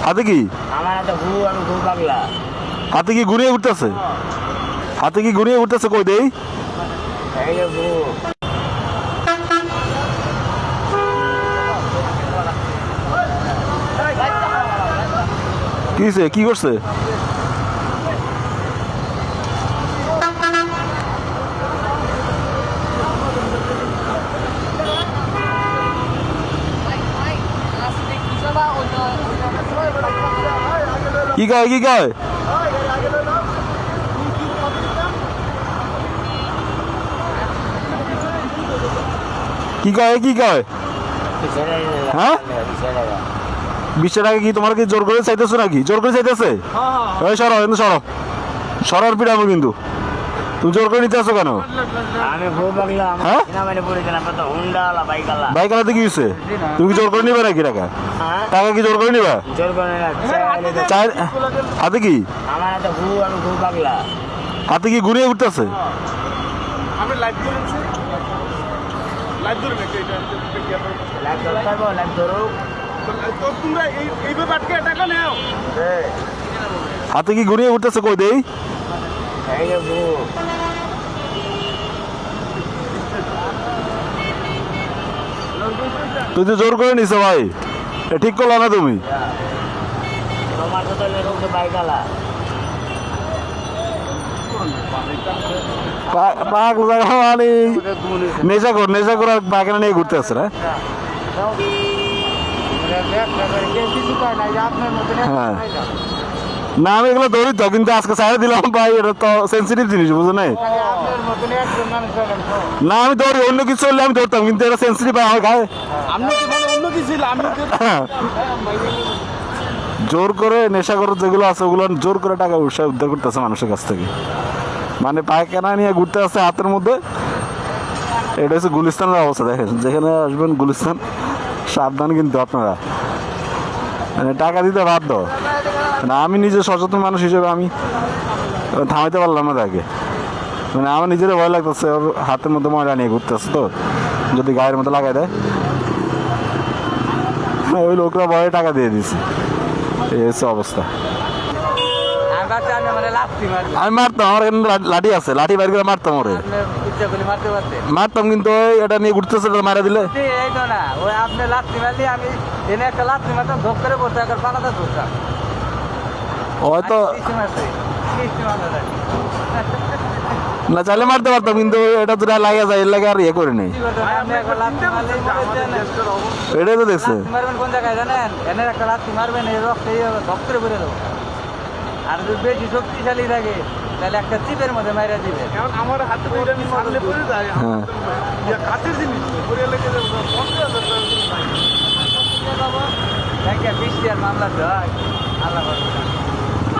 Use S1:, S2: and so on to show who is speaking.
S1: হাতে কি
S2: আমার হাতে ঘু, আমি ঘু পাগলা।
S1: হাতে কি ঘুরিয়ে উঠতেছে? হাতে কি ঘুরিয়ে উঠতেছে? কই দেই
S2: এই যে ঘু।
S1: কি হইছে? কি করছে? কি কয়? কি কয়? কি কয়? কি কয়? হ্যাঁ? 20 টাকা কি তোমার কি জোর করে চাইতেছো নাকি? জোর করে চাইতেছে? ওই সরো, কিন্তু সরো, সরার পিড়াবো কিন্তু। তুমি জোর করে নিতে আসো কেন?
S2: আমি ঘু পাগলা।
S1: হ্যাঁ?
S2: মানে পড়েছিলাম তো হুন্ডাওয়ালা বাইকালা।
S1: বাইক আলাদা কি হয়েছে? তুমি কি জোর করে নিবে নাকি টাকা?
S2: হ্যাঁ?
S1: টাকা কি জোর করে নিবা?
S2: জোর করে না, চাইলে দে।
S1: চাই হাতে কি?
S2: আমার হাতে ঘু, আমি ঘু পাগলা।
S1: হাতে কি ঘুরিয়ে উঠতেছে?
S3: আমি লাইভ করেছি, লাইভ ধরবে
S2: লাইট ধরতে পারবো, লাইট ধরুক।
S3: তো তোমরা এইভাবে আটকে টাকা নেও।
S1: হাতে কি ঘুরিয়ে উঠতেছে? কই দেই
S2: এই যে ঘু।
S1: তুই তো জোর করে নিছো ভাই, এ ঠিক করলা না তুমি।
S2: তোমার তো তাহলে রোগ বাইকালা।
S1: নেশা কর, নেশা করে বাগানে নিয়ে ঘুরতে আসছে না। হ্যাঁ, না আমি এগুলো ধরি তো, কিন্তু আজকে ছাড়া দিলাম ভাই, এটা তো সেন্সিটিভ জিনিস, বুঝো নাই? না আমি ধরি, অন্য কিছু হলে আমি ধরতাম, কিন্তু এটা সেন্সিটিভ আমার গায়ে।
S3: আমি তো মানে অন্য কিছু আমি
S1: জোর করে নেশা করে যেগুলো আছে ওগুলো জোর করে টাকা উদ্ধার করতেছে মানুষের কাছ থেকে। মানে পায়খানা নিয়ে ঘুরতে আসছে হাতের মধ্যে। এটা হচ্ছে গুলিস্তানের অবস্থা। দেখেন, যেখানে আসবেন গুলিস্তান, সাবধান কিন্তু আপনারা, মানে টাকা দিতে বাধ্য না। আমি নিজে সচেতন মানুষ হিসেবে আমি থামাইতে পারলাম না তাকে। মানে আমার নিজের ভয় লাগতেছে, ওর হাতের মধ্যে ময়লা নিয়ে ঘুরতেছে, তো যদি গায়ের মধ্যে লাগাই দেয়। ওই লোকরা ভয়ে টাকা দিয়ে দিচ্ছে, এই হচ্ছে অবস্থা। আমি মারতাম, আমার এখানে লাঠি আছে, লাঠি বাইর করে মারতাম ওরে, মারতাম, কিন্তু ওই এটা নিয়ে ঘুরতেছে, মারা দিলে হয়তো না চাইলে মারতে পারতাম, কিন্তু এটা তো লাগিয়ে যায়, এর লাগে আর ইয়ে করে নেই। এটাই তো দেখছে।
S4: কোন জায়গায় জানেন, এনের একটা লাথি মারবেন, এই রক্ত ধপ করে ভরে দেবো। আর যদি বেশি শক্তিশালী থাকে তাহলে একটা চিপের মধ্যে মাইরা দিবে।
S3: কারণ আমার হাতে তো এটা আমি সামনে পড়ে যায়।
S1: হ্যাঁ,
S3: কাছের জিনিস পড়ে লেগে যাবে 50,000 টাকা।
S4: বৃষ্টি আর মামলা হয় আল্লাহ